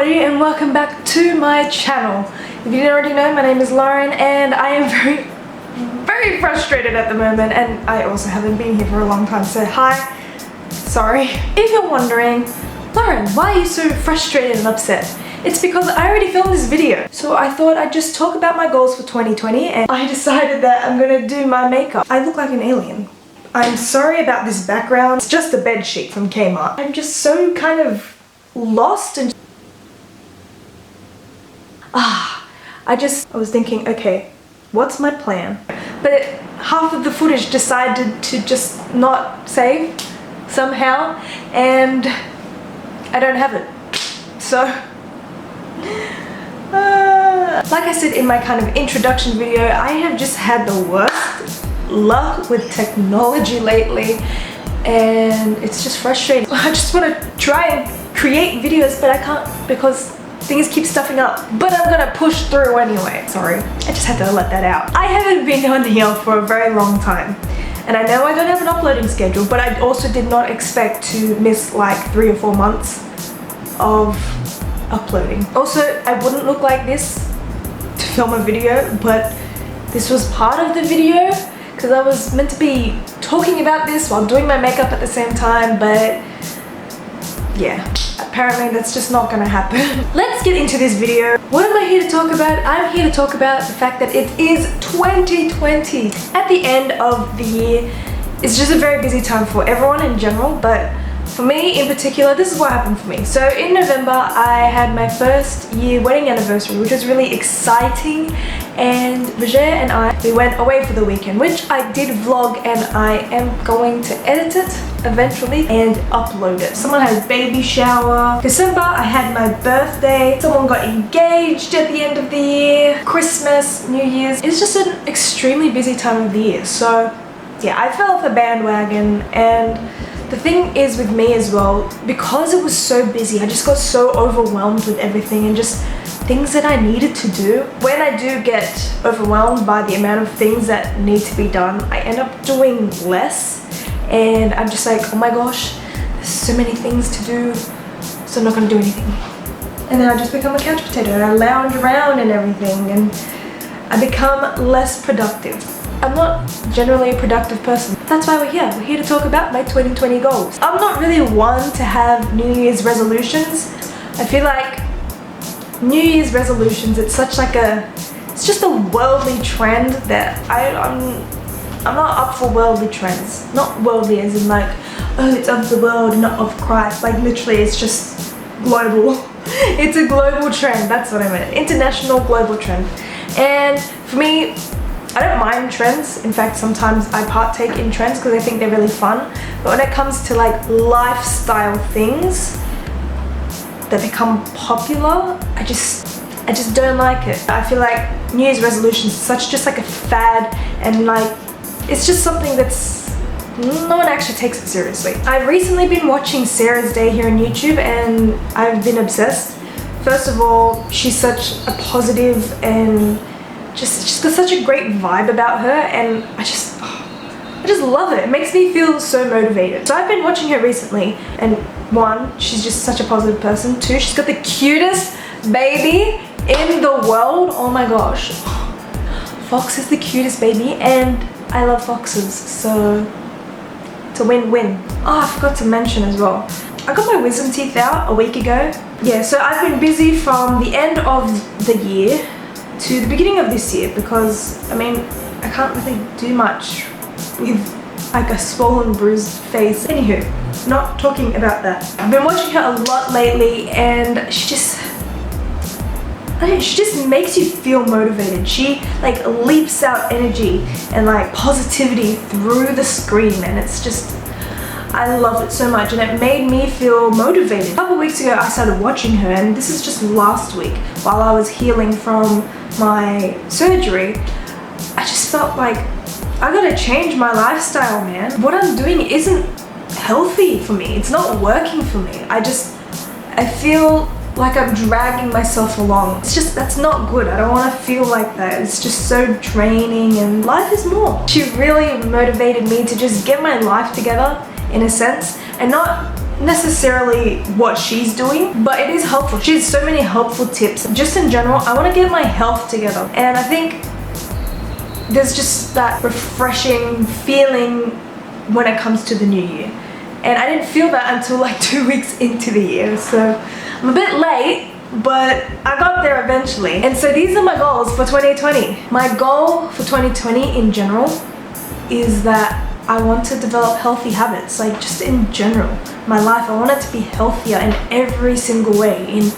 everybody and welcome back to my channel. If you didn't already know, my name is Lauren and I am very frustrated at the moment, and I also haven't been here for a long time, so hi, sorry. If you're wondering, Lauren, why are you so frustrated and upset? It's because I already filmed this video. So I thought I'd just talk about my goals for 2020, and I decided that I'm gonna do my makeup. I look like an alien. I'm sorry about this background. It's just a bed sheet from Kmart. I'm just so kind of lost and I was thinking, okay, what's my plan? But half of the footage decided to just not save somehow, and I don't have it. So like I said in my kind of introduction video, I have just had the worst luck with technology lately, and it's just frustrating. I just want to try and create videos, but I can't because things keep stuffing up. But I'm gonna push through anyway. Sorry, I just had to let that out. I haven't been on here for a very long time, and I know I don't have an uploading schedule, but I also did not expect to miss like 3 or 4 months of uploading. Also, I wouldn't look like this to film a video, but this was part of the video because I was meant to be talking about this while doing my makeup at the same time, but yeah, apparently that's just not gonna happen. Let's get into this video. What am I here to talk about? I'm here to talk about the fact that it is 2020. At the end of the year, it's just a very busy time for everyone in general, but for me in particular, this is what happened for me. So in November, I had my first year wedding anniversary, which was really exciting, and Roger and we went away for the weekend, which I did vlog, and I am going to edit it eventually and upload it. Someone had a baby shower. December, I had my birthday. Someone got engaged at the end of the year. Christmas, New Year's. It's just an extremely busy time of the year. So yeah, I fell off the bandwagon, and the thing is with me as well, because it was so busy, I just got so overwhelmed with everything and just things that I needed to do. When I do get overwhelmed by the amount of things that need to be done, I end up doing less, and I'm just like, oh my gosh, there's so many things to do, so I'm not gonna do anything. And then I just become a couch potato and I lounge around and everything, and I become less productive. I'm not generally a productive person. That's why we're here. We're here to talk about my 2020 goals. I'm not really one to have New Year's resolutions. I feel like New Year's resolutions, it's just a worldly trend that I'm not up for worldly trends. Not worldly as in like, oh, it's of the world, not of Christ. Like literally, it's just global. It's a global trend, that's what I meant. International global trend. And for me, I don't mind trends. In fact, sometimes I partake in trends because I think they're really fun. But when it comes to like lifestyle things that become popular, I just don't like it. I feel like New Year's resolutions is just like a fad, and like it's just something that's no one actually takes it seriously. I've recently been watching Sarah's Day here on YouTube, and I've been obsessed. First of all, she's such a positive and just got such a great vibe about her, and I just love it. It makes me feel so motivated. So I've been watching her recently, and 1, she's just such a positive person. 2, she's got the cutest baby in the world. Oh my gosh, Fox is the cutest baby, and I love foxes, so it's a win-win. Oh, I forgot to mention as well, I got my wisdom teeth out a week ago. Yeah, so I've been busy from the end of the year to the beginning of this year because, I mean, I can't really do much with like a swollen, bruised face. Anywho, not talking about that. I've been watching her a lot lately, and she just makes you feel motivated. She like leaps out energy and like positivity through the screen, and it's just, I love it so much, and it made me feel motivated. A couple of weeks ago I started watching her, and this is just last week while I was healing from my surgery. I just felt like I gotta change my lifestyle, man. What I'm doing isn't healthy for me. It's not working for me. I feel like I'm dragging myself along. That's not good. I don't want to feel like that. It's just so draining, and life is more. She really motivated me to just get my life together in a sense, and not necessarily what she's doing, but it is helpful. She has so many helpful tips. Just in general, I want to get my health together, and I think there's just that refreshing feeling when it comes to the new year. And I didn't feel that until like 2 weeks into the year, so I'm a bit late, but I got there eventually. And so these are my goals for 2020. My goal for 2020 in general is that I want to develop healthy habits, like just in general. My life, I want it to be healthier in every single way. In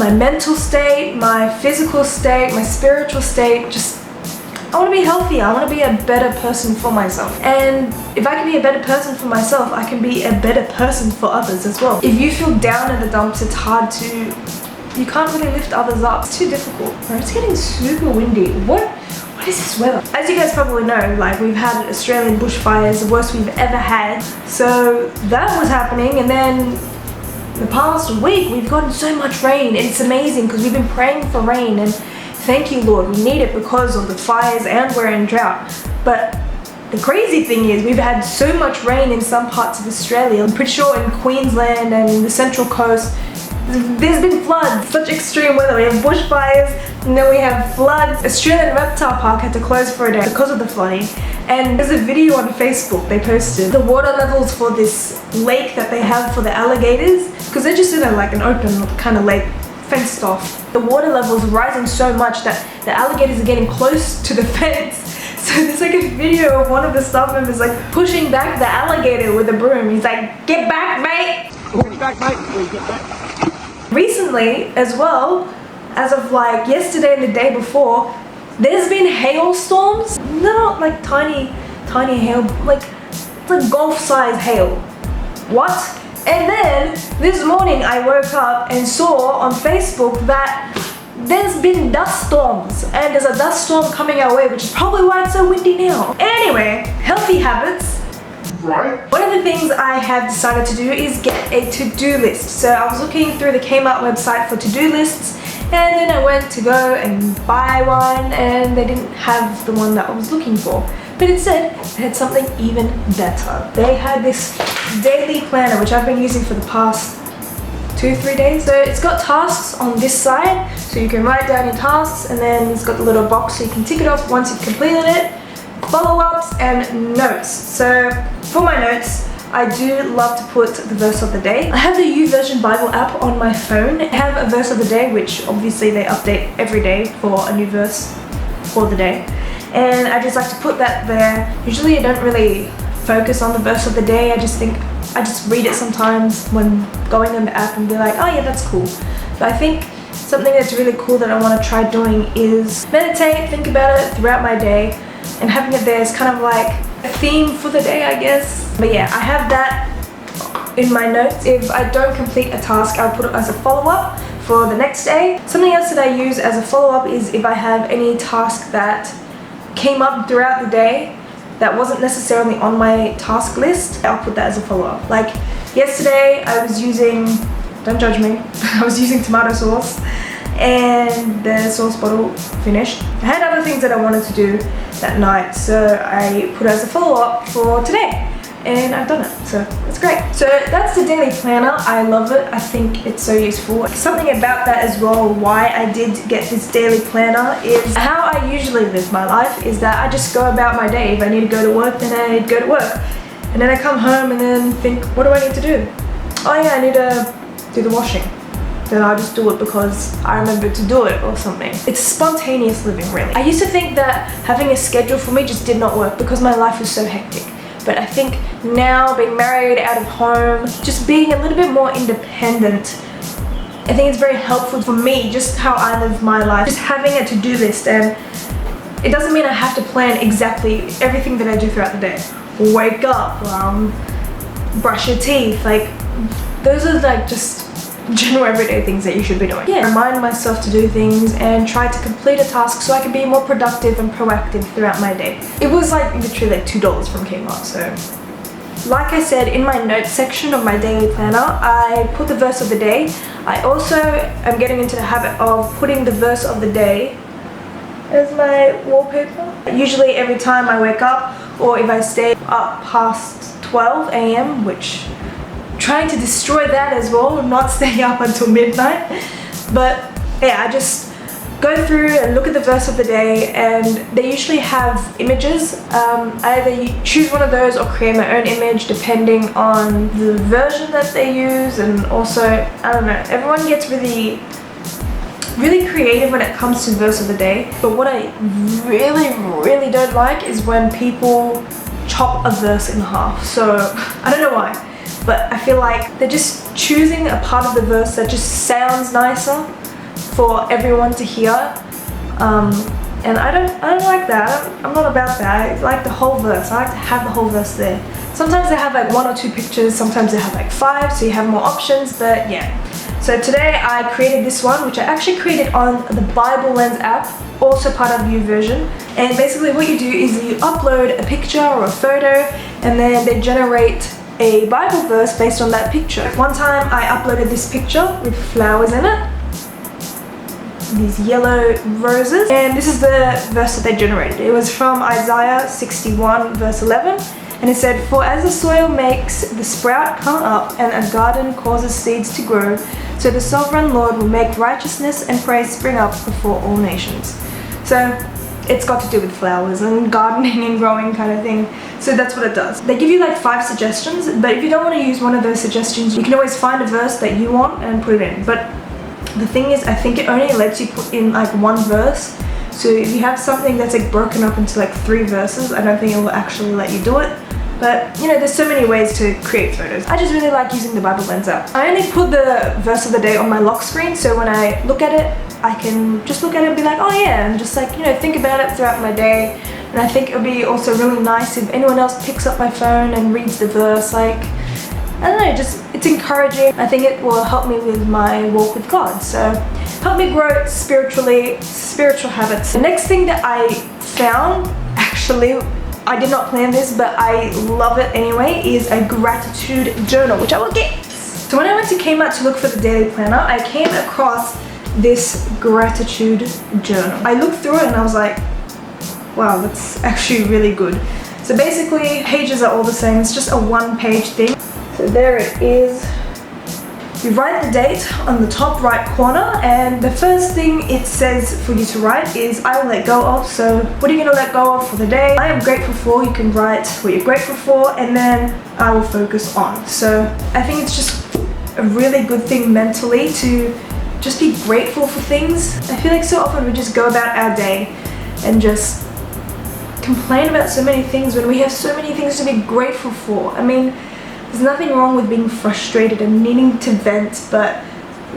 my mental state, my physical state, my spiritual state, just I want to be healthier. I want to be a better person for myself. And if I can be a better person for myself, I can be a better person for others as well. If you feel down in the dumps, it's hard to, you can't really lift others up. It's too difficult. It's getting super windy. What is this weather? As you guys probably know, like we've had Australian bushfires, the worst we've ever had. So that was happening, and then the past week we've gotten so much rain. It's amazing because we've been praying for rain, and thank you, Lord, we need it because of the fires and we're in drought. But the crazy thing is we've had so much rain in some parts of Australia. I'm pretty sure in Queensland and the Central Coast, there's been floods, such extreme weather. We have bushfires, and then we have floods. Australian Reptile Park had to close for a day because of the flooding. And there's a video on Facebook they posted. The water levels for this lake that they have for the alligators, because they're just in like an open kind of lake, fenced off. The water levels are rising so much that the alligators are getting close to the fence. So there's like a video of one of the staff members like pushing back the alligator with a broom. He's like, "Get back, mate!" Get back, mate. Get back. Recently, as well, as of like yesterday and the day before, there's been hailstorms. They're not like tiny hail, like it's like golf-size hail. What? And then this morning I woke up and saw on Facebook that there's been dust storms, and there's a dust storm coming our way, which is probably why it's so windy now. Anyway, healthy habits. Right. One of the things I have decided to do is get a to-do list. So I was looking through the Kmart website for to-do lists, and then I went to go and buy one, and they didn't have the one that I was looking for. But instead, they had something even better. They had this daily planner, which I've been using for the past 2-3 days. So it's got tasks on this side, so you can write down your tasks, and then it's got the little box so you can tick it off once you've completed it. Follow-ups and notes. So for my notes, I do love to put the verse of the day. I have the YouVersion Bible app on my phone. I have a verse of the day, which obviously they update every day for a new verse for the day. And I just like to put that there. Usually I don't really focus on the verse of the day. I just read it sometimes when going on the app and be like, oh yeah, that's cool. But I think something that's really cool that I want to try doing is meditate, think about it throughout my day, and having it there is kind of like a theme for the day, I guess. But yeah, I have that in my notes. If I don't complete a task, I'll put it as a follow-up for the next day. Something else that I use as a follow-up is if I have any task that came up throughout the day that wasn't necessarily on my task list, I'll put that as a follow-up. Like yesterday I was using, don't judge me, I was using tomato sauce and the sauce bottle finished. I had other things that I wanted to do that night, so I put it as a follow-up for today, and I've done it, so it's great. So that's the daily planner. I love it. I think it's so useful. Something about that as well, why I did get this daily planner, is how I usually live my life is that I just go about my day. If I need to go to work, then I need to go to work, and then I come home and then think, what do I need to do? Oh yeah, I need to do the washing. Then I'll just do it because I remember to do it or something. It's spontaneous living, really. I used to think that having a schedule for me just did not work because my life was so hectic. But I think now, being married, out of home, just being a little bit more independent, I think it's very helpful for me, just how I live my life. Just having a to-do list, and it doesn't mean I have to plan exactly everything that I do throughout the day. Wake up, brush your teeth, like those are like just general everyday things that you should be doing. Yeah, remind myself to do things and try to complete a task so I can be more productive and proactive throughout my day. It was like literally like $2 from Kmart, so. Like I said, in my notes section of my daily planner, I put the verse of the day. I also am getting into the habit of putting the verse of the day as my wallpaper. Usually every time I wake up, or if I stay up past 12 AM, which trying to destroy that as well, not staying up until midnight. But yeah, I just go through and look at the verse of the day, and they usually have images. Either you choose one of those or create my own image depending on the version that they use. And also, I don't know, everyone gets really creative when it comes to verse of the day. But what I really don't like is when people chop a verse in half. So I don't know why, but I feel like they're just choosing a part of the verse that just sounds nicer for everyone to hear, and I don't like that. I'm not about that. I like the whole verse. I like to have the whole verse there. Sometimes they have like 1 or 2 pictures, sometimes they have like 5, so you have more options. But yeah, so today I created this one, which I actually created on the Bible Lens app, also part of YouVersion. And basically what you do is you upload a picture or a photo, and then they generate a Bible verse based on that picture. One time I uploaded this picture with flowers in it, these yellow roses, and this is the verse that they generated. It was from Isaiah 61 verse 11, and it said, "For as the soil makes the sprout come up and a garden causes seeds to grow, so the sovereign Lord will make righteousness and praise spring up before all nations." So it's got to do with flowers and gardening and growing kind of thing. So that's what it does. They give you like 5 suggestions, but if you don't want to use one of those suggestions, you can always find a verse that you want and put it in. But the thing is, I think it only lets you put in like 1 verse. So if you have something that's like broken up into like 3 verses, I don't think it will actually let you do it. But you know, there's so many ways to create photos. I just really like using the Bible Lens app. I only put the verse of the day on my lock screen, so when I look at it, I can just look at it and be like, oh yeah, and just like, you know, think about it throughout my day. And I think it would be also really nice if anyone else picks up my phone and reads the verse. Like, I don't know, just it's encouraging. I think it will help me with my walk with God. So help me grow spiritually, spiritual habits. The next thing that I found, actually, I did not plan this, but I love it anyway, is a gratitude journal, which I will get. So when I went to Kmart to look for the daily planner, I came across this gratitude journal. I looked through it and I was like, wow, that's actually really good. So basically, pages are all the same. It's just a 1-page thing. So there it is. You write the date on the top right corner, and the first thing it says for you to write is I will let go of. So what are you going to let go of for the day? I am grateful for. You can write what you're grateful for, and then I will focus on. So I think it's just a really good thing mentally to just be grateful for things. I feel like so often we just go about our day and just complain about so many things when we have so many things to be grateful for. I mean, there's nothing wrong with being frustrated and needing to vent, but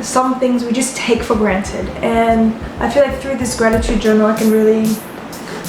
some things we just take for granted. And I feel like through this gratitude journal, I can really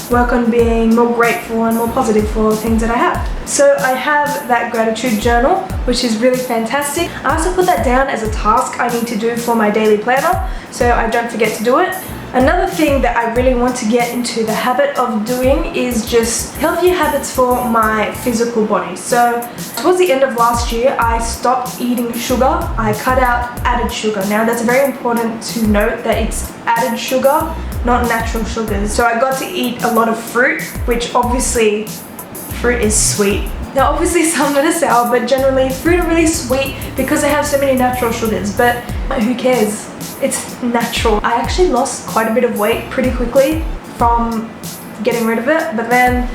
work on being more grateful and more positive for things that I have. So I have that gratitude journal, which is really fantastic. I also put that down as a task I need to do for my daily planner, so I don't forget to do it. Another thing that I really want to get into the habit of doing is just healthier habits for my physical body. So towards the end of last year, I stopped eating sugar. I cut out added sugar. Now that's very important to note that it's added sugar, not natural sugars. So I got to eat a lot of fruit, which obviously fruit is sweet. Now obviously some that are sour, but generally fruit are really sweet because they have so many natural sugars, but who cares? It's natural. I actually lost quite a bit of weight pretty quickly from getting rid of it, but then,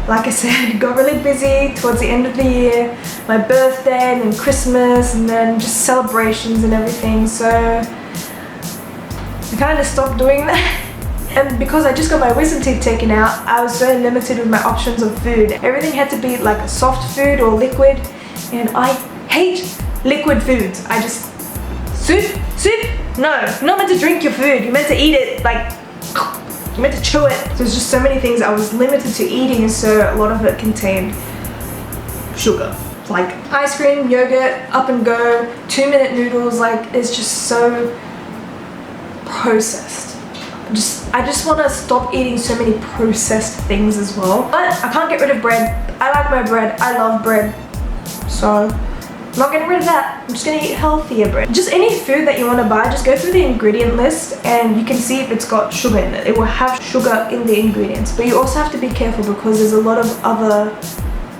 like I said, got really busy towards the end of the year, my birthday and then Christmas and then just celebrations and everything, so I kind of stopped doing that. And because I just got my wisdom teeth taken out, I was so limited with my options of food. Everything had to be like a soft food or liquid, and I hate liquid foods. I just, soup? No, you're not meant to drink your food. You're meant to eat it, like, you're meant to chew it. There's just so many things I was limited to eating, so a lot of it contained sugar. Like ice cream, yogurt, up and go, 2-minute noodles, like it's just so processed. I just want to stop eating so many processed things as well. But I can't get rid of bread. I like my bread. I love bread. So I'm not getting rid of that. I'm just gonna eat healthier bread. Just any food that you want to buy, just go through the ingredient list and you can see if it's got sugar in it. It will have sugar in the ingredients. But you also have to be careful because there's a lot of other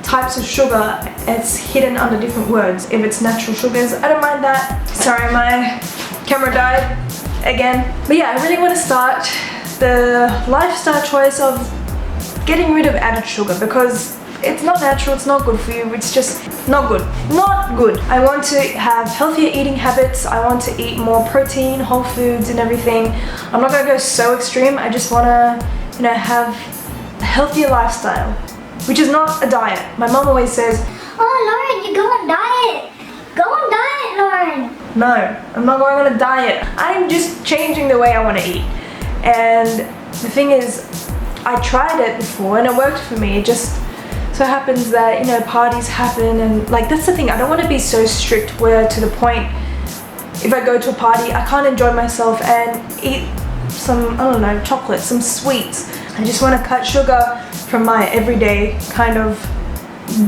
types of sugar, it's hidden under different words. If it's natural sugars, I don't mind that. Sorry, my camera died again. But yeah, I really want to start the lifestyle choice of getting rid of added sugar because it's not natural, it's not good for you, it's just not good. Not good. I want to have healthier eating habits, I want to eat more protein, whole foods and everything. I'm not gonna go so extreme, I just wanna, have a healthier lifestyle, which is not a diet. My mom always says, "Oh, Lauren, you go on diet. Go on diet, Lauren." no, I'm not going on a diet. I'm just changing the way I want to eat. And the thing is, I tried it before and it worked for me. It just so happens that, parties happen and that's the thing. I don't want to be so strict where to the point if I go to a party, I can't enjoy myself and eat some, I don't know, chocolate, some sweets. I just want to cut sugar from my everyday kind of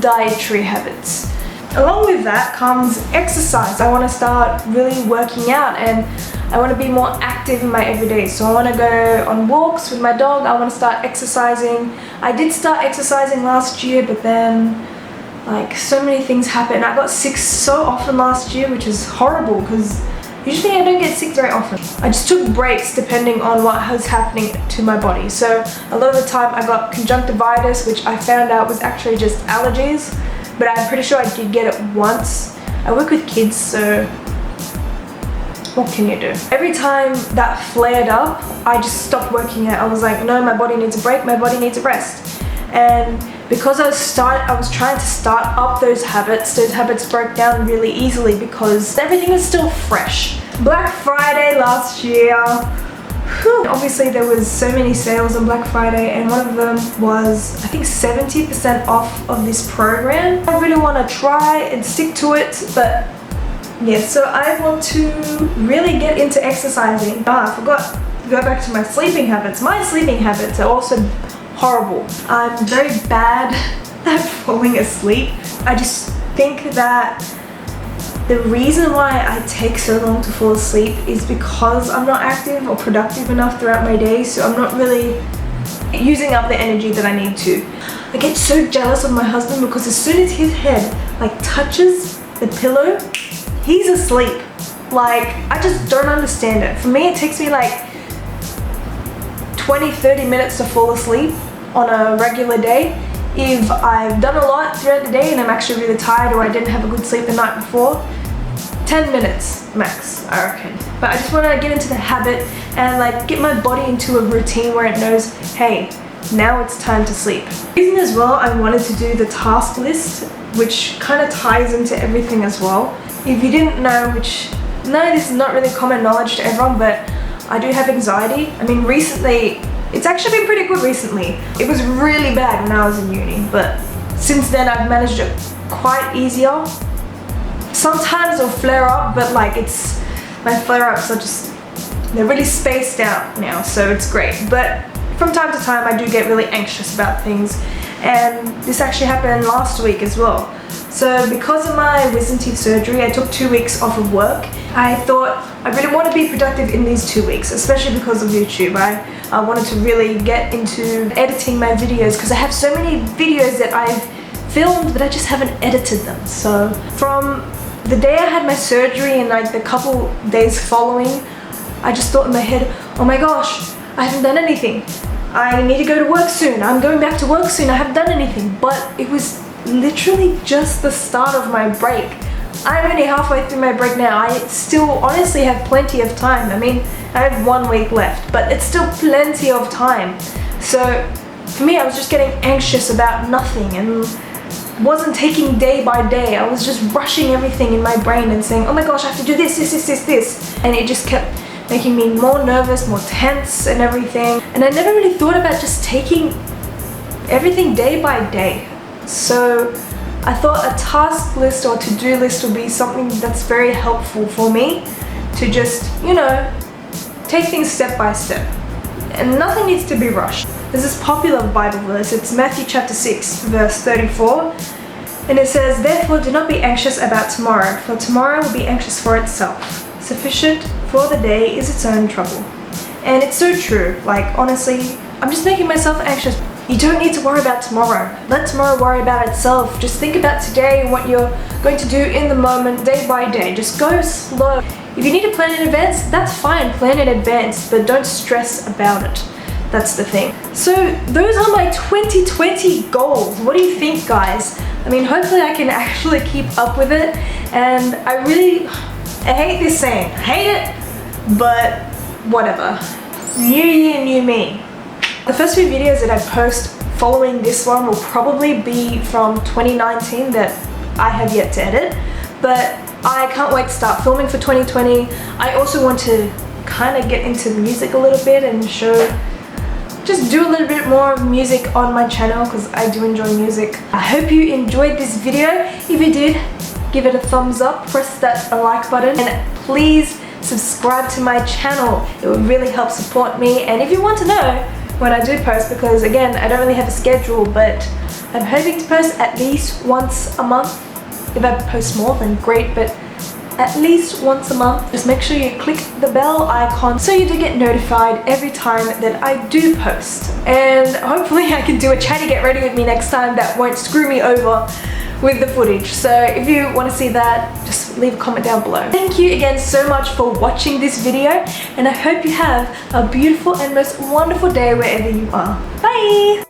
dietary habits. Along with that comes exercise. I want to start really working out and I want to be more active in my everyday. So I want to go on walks with my dog. I want to start exercising. I did start exercising last year, but then so many things happened. I got sick so often last year, which is horrible because usually I don't get sick very often. I just took breaks depending on what was happening to my body. So a lot of the time I got conjunctivitis, which I found out was actually just allergies, but I'm pretty sure I did get it once. I work with kids, so what can you do? Every time that flared up, I just stopped working out. I was like, no, my body needs a break, my body needs a rest. And because I was trying to start up those habits broke down really easily because everything was still fresh. Black Friday last year, obviously there was so many sales on Black Friday and one of them was, I think, 70% off of this program. I really want to try and stick to it, but yeah, so I want to really get into exercising. I forgot to go back to my sleeping habits. My sleeping habits are also horrible. I'm very bad at falling asleep. I just think that the reason why I take so long to fall asleep is because I'm not active or productive enough throughout my day, so I'm not really using up the energy that I need to. I get so jealous of my husband because as soon as his head touches the pillow, he's asleep. I just don't understand it. For me, it takes me 20-30 minutes to fall asleep on a regular day. If I've done a lot throughout the day and I'm actually really tired or I didn't have a good sleep the night before, 10 minutes max, I reckon. But I just want to get into the habit and get my body into a routine where it knows, hey, now it's time to sleep. The reason as well I wanted to do the task list, which kind of ties into everything as well. If you didn't know, this is not really common knowledge to everyone, but I do have anxiety. I mean, recently, it's actually been pretty good recently. It was really bad when I was in uni, but since then I've managed it quite easier. Sometimes it'll flare up, but my flare-ups are they're really spaced out now, so it's great. But from time to time I do get really anxious about things, and this actually happened last week as well. So because of my wisdom teeth surgery, I took 2 weeks off of work. I thought I really want to be productive in these 2 weeks, especially because of YouTube. I wanted to really get into editing my videos because I have so many videos that I've filmed but I just haven't edited them. So from the day I had my surgery and the couple days following, I just thought in my head, oh my gosh, I haven't done anything. I need to go to work soon. I'm going back to work soon. I haven't done anything. But it was literally just the start of my break. I'm only halfway through my break now. I still honestly have plenty of time. I mean, I have 1 week left, but it's still plenty of time. So for me, I was just getting anxious about nothing and wasn't taking day by day. I was just rushing everything in my brain and saying, oh my gosh, I have to do this. And it just kept making me more nervous, more tense and everything. And I never really thought about just taking everything day by day. So I thought a task list or to-do list would be something that's very helpful for me to just, take things step by step. And nothing needs to be rushed. There's this popular Bible verse, it's Matthew chapter 6, verse 34. And it says, therefore do not be anxious about tomorrow, for tomorrow will be anxious for itself. Sufficient for the day is its own trouble. And it's so true. Honestly, I'm just making myself anxious. You don't need to worry about tomorrow. Let tomorrow worry about itself. Just think about today and what you're going to do in the moment, day by day. Just go slow. If you need to plan in advance, that's fine, plan in advance, but don't stress about it. That's the thing. So those are my 2020 goals. What do you think, guys? I mean, hopefully I can actually keep up with it. And I hate this saying. I hate it, but whatever. New year, new me. The first few videos that I post following this one will probably be from 2019 that I have yet to edit, but I can't wait to start filming for 2020. I also want to kind of get into music a little bit and just do a little bit more of music on my channel because I do enjoy music. I hope you enjoyed this video. If you did, give it a thumbs up, press that like button, and please subscribe to my channel. It would really help support me. And if you want to know when I do post, because again, I don't really have a schedule, but I'm hoping to post at least once a month. If I post more, then great, but at least once a month. Just make sure you click the bell icon so you do get notified every time that I do post. And hopefully I can do a try to get ready with me next time that won't screw me over with the footage. So if you want to see that, just leave a comment down below. Thank you again so much for watching this video, and I hope you have a beautiful and most wonderful day wherever you are. Bye!